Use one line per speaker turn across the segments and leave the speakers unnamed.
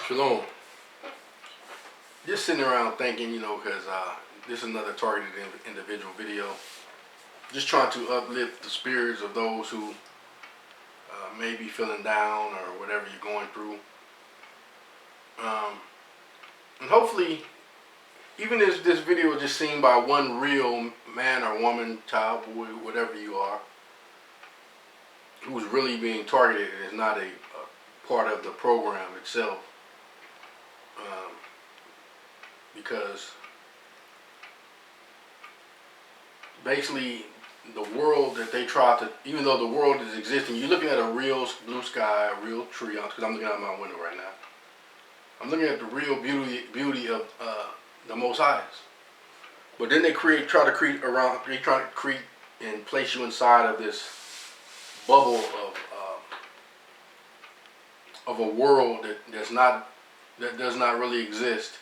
Shalom. Just sitting around thinking, because this is another targeted individual video. Just trying to uplift the spirits of those who may be feeling down or whatever you're going through. And hopefully, even if this video is just seen by one real man or woman, child, boy, whatever you are, who's really being targeted and is not a part of the program itself. Because basically the world that they try to, even though the world is existing, you're looking at a real blue sky, a real tree, because I'm looking out my window right now. I'm looking at the real beauty of the Most High's. But then they try to create and place you inside of this bubble of a world that does not really exist.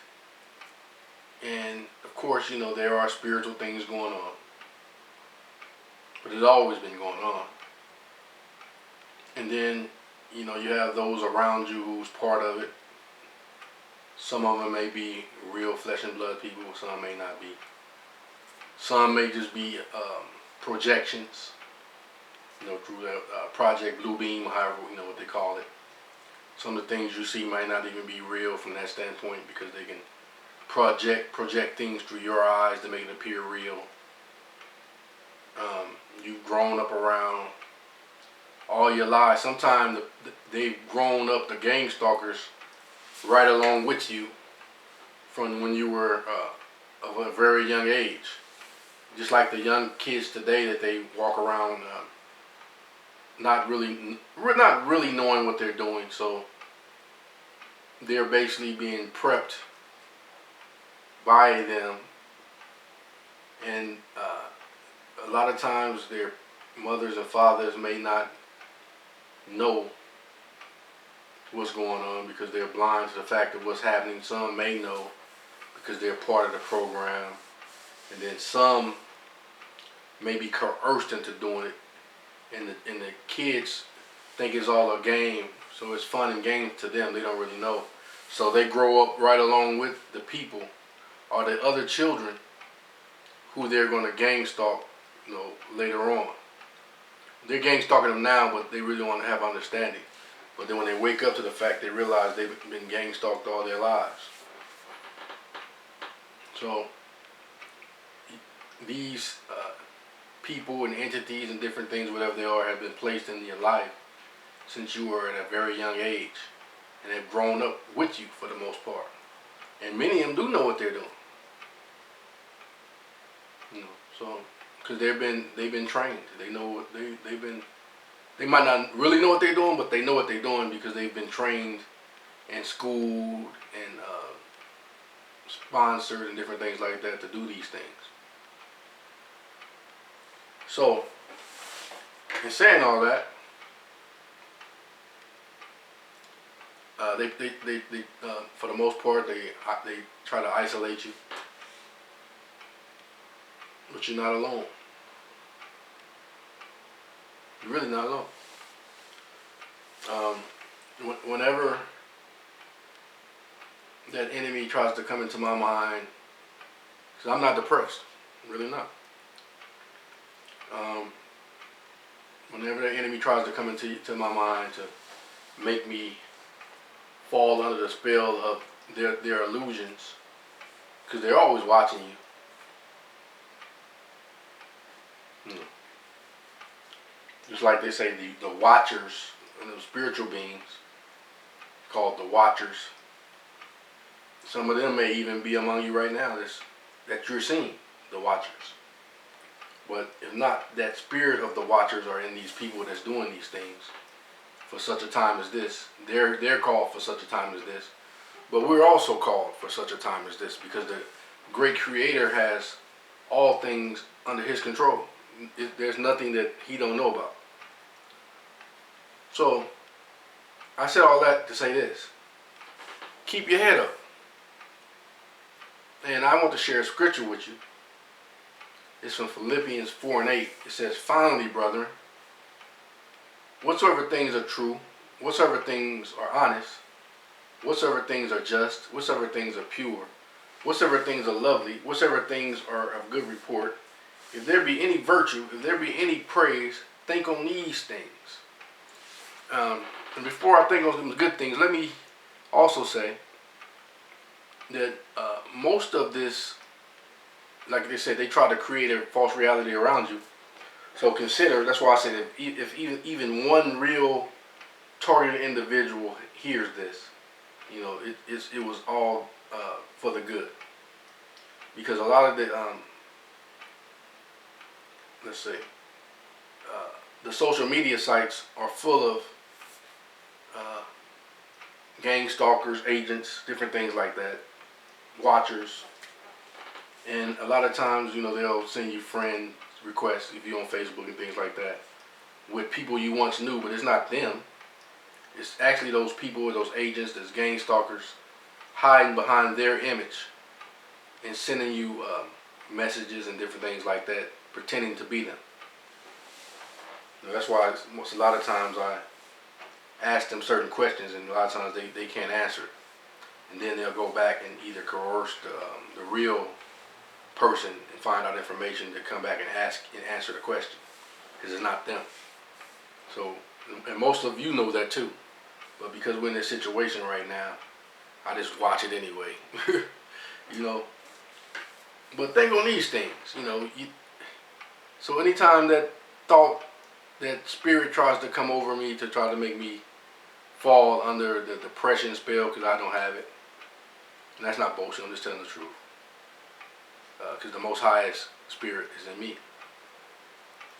And of course, there are spiritual things going on, but it's always been going on. And then, you have those around you who's part of it. Some of them may be real flesh and blood people, some may not be. Some may just be projections, through the Project Blue Beam, however, what they call it. Some of the things you see might not even be real from that standpoint, because they can project things through your eyes to make it appear real. You've grown up around all your lives. Sometimes they've grown up, the gang stalkers, right along with you from when you were of a very young age. Just like the young kids today that they walk around not really knowing what they're doing. So they're basically being prepped by them, and a lot of times their mothers and fathers may not know what's going on because they're blind to the fact of what's happening. Some may know because they're part of the program, and then some may be coerced into doing it, and the kids think it's all a game, so it's fun and games to them. They don't really know, so they grow up right along with the people or the other children who they're going to gang stalk, later on. They're gang stalking them now, but they really want to have understanding. But then when they wake up to the fact, they realize they've been gang stalked all their lives. So these people and entities and different things, whatever they are, have been placed in your life since you were at a very young age, and have grown up with you for the most part. And many of them do know what they're doing. So because they've been trained. They know what they might not really know what they're doing, but they know what they're doing because they've been trained and schooled and sponsored and different things like that to do these things. So, in saying all that, they for the most part they try to isolate you, but you're not alone. You're really not alone. Whenever that enemy tries to come into my mind, because I'm not depressed, I'm really not. Whenever that enemy tries to come into my mind to make me fall under the spell of their illusions, because they're always watching you. Just like they say, the watchers and the spiritual beings called the watchers. Some of them may even be among you right now that you're seeing, the watchers. But if not, that spirit of the watchers are in these people that's doing these things for such a time as this. They're called for such a time as this. But we're also called for such a time as this, because the great Creator has all things under His control. There's nothing that He don't know about. So I said all that to say this: keep your head up. And I want to share a scripture with you. It's from Philippians 4:8. It says, "Finally, brethren, whatsoever things are true, whatsoever things are honest, whatsoever things are just, whatsoever things are pure, whatsoever things are lovely, whatsoever things are of good report, if there be any virtue, if there be any praise, think on these things. And before I think on the good things, let me also say that most of this, like they said, they try to create a false reality around you. So consider, that's why I said if even one real targeted individual hears this, it was all for the good. Because a lot of the, let's say, the social media sites are full of gang stalkers, agents, different things like that, watchers. And a lot of times, they'll send you friend requests if you're on Facebook and things like that with people you once knew, but it's not them. It's actually those people, those agents, those gang stalkers, hiding behind their image and sending you messages and different things like that, pretending to be them. That's why a lot of times I ask them certain questions, and a lot of times they can't answer it. And then they'll go back and either coerce the real person and find out information to come back and answer the question, because it's not them. So, and most of you know that too, but because we're in this situation right now, I just watch it anyway. But think on these things, so anytime that thought, that spirit tries to come over me to try to make me fall under the depression spell because I don't have it, and that's not bullshit, I'm just telling the truth. Because the Most Highest Spirit is in me.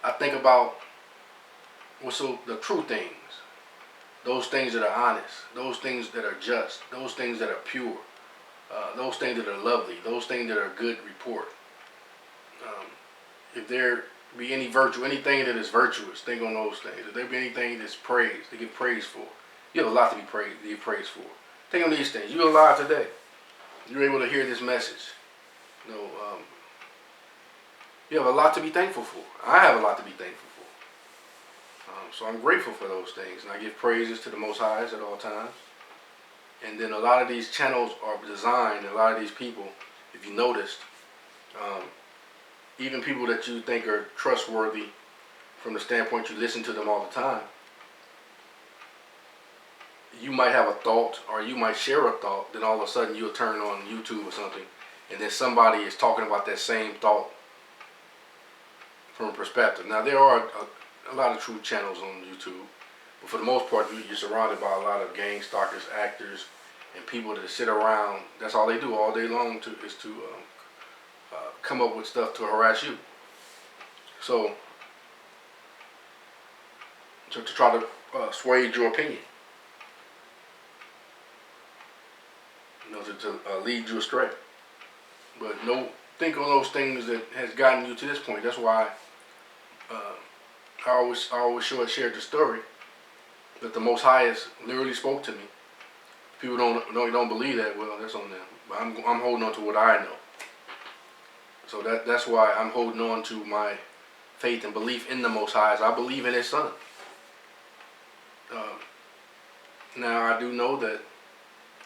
I think about the true things, those things that are honest, those things that are just, those things that are pure, those things that are lovely, those things that are good report. If there be any virtue, anything that is virtuous, think on those things. If there be anything that's praised, to give praise for, you have a lot to give praise for. Think on these things. You're alive today. You're able to hear this message. You have a lot to be thankful for. I have a lot to be thankful for. So I'm grateful for those things, and I give praises to the Most Highest at all times. And then a lot of these channels are designed, a lot of these people, if you noticed, even people that you think are trustworthy from the standpoint you listen to them all the time, you might have a thought, or you might share a thought, then all of a sudden you'll turn on YouTube or something, and then somebody is talking about that same thought from a perspective. Now, there are a lot of true channels on YouTube, but for the most part, you're surrounded by a lot of gang stalkers, actors, and people that sit around. That's all they do all day long is to come up with stuff to harass you. So, to try to sway your opinion, to lead you astray. But think on those things that has gotten you to this point. That's why I always share the story that the Most Highest literally spoke to me. People don't believe that. Well, that's on them. But I'm holding on to what I know. So that's why I'm holding on to my faith and belief in the Most Highest. I believe in His Son. Now I do know that,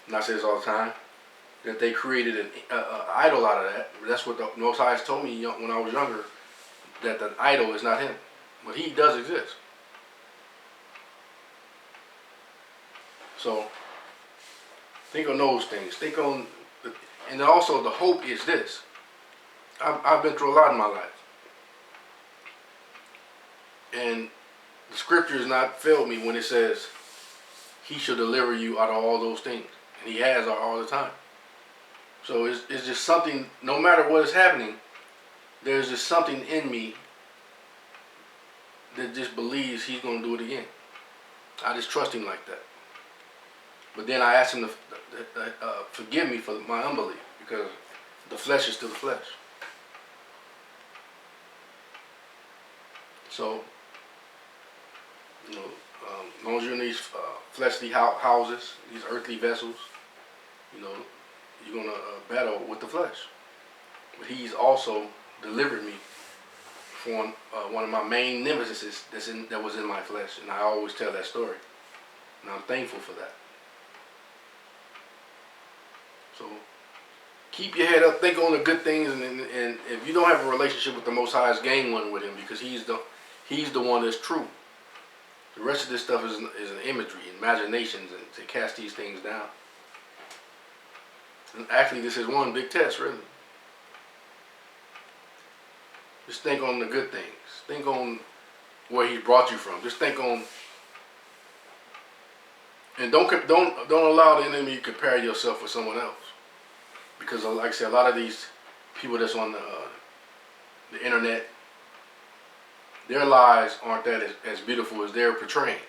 and I say this all the time, that they created an idol out of that. That's what the Most Highest told me when I was younger, that the idol is not Him, but He does exist. So think on those things. Think on, and then also the hope is this. I've been through a lot in my life, and the scripture has not failed me when it says He shall deliver you out of all those things, and He has all the time. So it's just something. No matter what is happening, there's just something in me that just believes He's going to do it again. I just trust Him like that. But then I ask Him to forgive me for my unbelief, because the flesh is still the flesh. So, as long as you're in these fleshly houses, these earthly vessels, you're going to battle with the flesh. But He's also delivered me from one of my main nemesis that was in my flesh. And I always tell that story. And I'm thankful for that. So keep your head up, think on the good things, and if you don't have a relationship with the Most High, gain one with Him, because He's the one that's true. The rest of this stuff is an imagery, imaginations, and to cast these things down. And actually, this is one big test, really. Just think on the good things. Think on where He brought you from. Just think on, and don't allow the enemy to compare yourself with someone else. Because, like I said, a lot of these people that's on the internet, their lives aren't that as beautiful as they're portraying.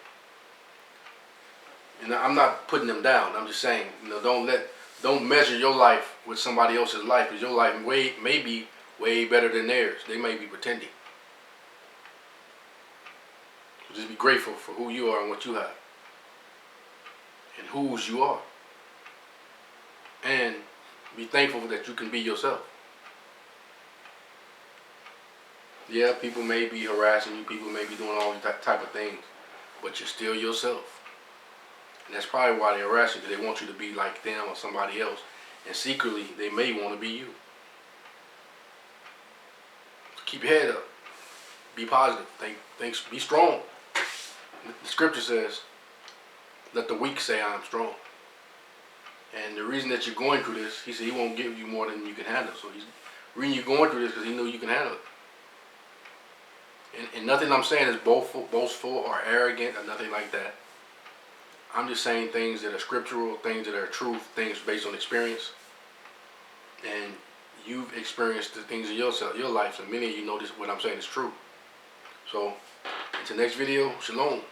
And I'm not putting them down. I'm just saying, don't measure your life with somebody else's life, because your life may be way better than theirs. They may be pretending. So just be grateful for who you are and what you have, and whose you are, and be thankful that you can be yourself. Yeah, people may be harassing you, people may be doing all these type of things, but you're still yourself. And that's probably why they're harassing you, because they want you to be like them or somebody else. And secretly, they may want to be you. So keep your head up. Be positive. Be strong. The scripture says, let the weak say I am strong. And the reason that you're going through this, He said He won't give you more than you can handle. So the reason you're going through this because He knew you can handle it. And nothing I'm saying is boastful or arrogant or nothing like that. I'm just saying things that are scriptural, things that are truth, things based on experience. And you've experienced the things in your life, so many of you know this. What I'm saying is true. So, until next video, shalom.